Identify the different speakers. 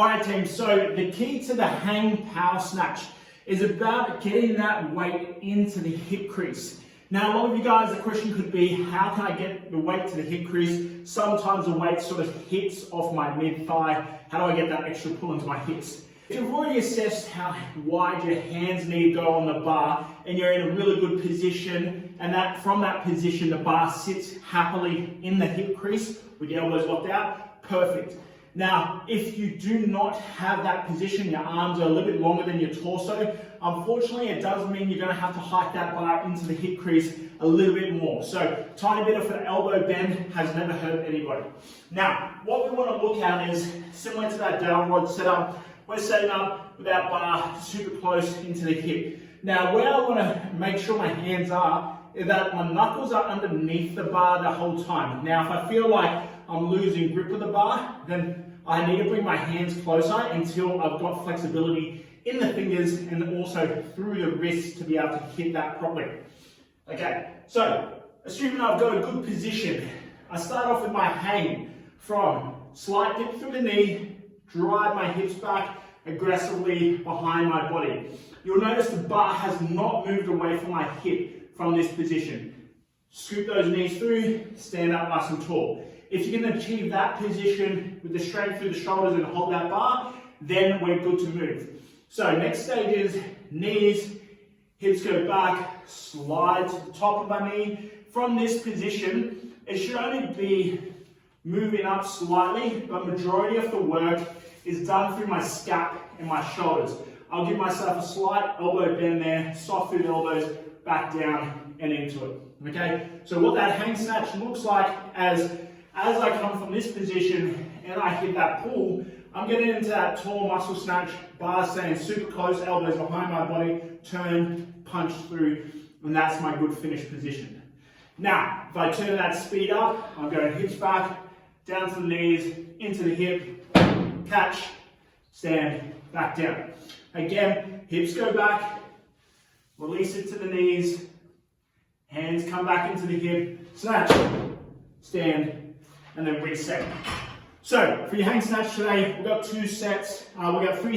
Speaker 1: Alright team, so the key to the hang power snatch is about getting that weight into the hip crease. Now a lot of you guys, the question could be, how can I get the weight to the hip crease? Sometimes the weight sort of hits off my mid-thigh. How do I get that extra pull into my hips? If you've already assessed how wide your hands need to go on the bar and you're in a really good position, and that from that position the bar sits happily in the hip crease with your elbows locked out, perfect. Now, if you do not have that position, your arms are a little bit longer than your torso, unfortunately it does mean you're going to have to hike that bar into the hip crease a little bit more. So, tiny bit of an elbow bend has never hurt anybody. Now, what we want to look at is, similar to that dowel rod setup, we're setting up with our bar super close into the hip. Now, where I want to make sure my hands are, is that my knuckles are underneath the bar the whole time. Now, if I feel like I'm losing grip of the bar, then I need to bring my hands closer until I've got flexibility in the fingers and also through the wrists to be able to hit that properly. Okay, so assuming I've got a good position, I start off with my hang from slight dip through the knee, drive my hips back aggressively behind my body. You'll notice the bar has not moved away from my hip from this position. Scoop those knees through, stand up nice and tall. If you can achieve that position with the strength through the shoulders and hold that bar, then we're good to move. So next stage is knees, hips go back, slide to the top of my knee. From this position, it should only be moving up slightly, but majority of the work is done through my scap and my shoulders. I'll give myself a slight elbow bend there, soft through the elbows, back down and into it. Okay, so what that hang snatch looks like as I come from this position and I hit that pull, I'm getting into that tall muscle snatch, bar staying super close, elbows behind my body, turn, punch through, and that's my good finish position. Now, if I turn that speed up, I'm going hips back, down to the knees, into the hip, catch, stand, back down. Again, hips go back, release it to the knees, hands come back into the hip, snatch, stand, and then reset. So, for your hang snatch today, we've got 2 sets, we've got 3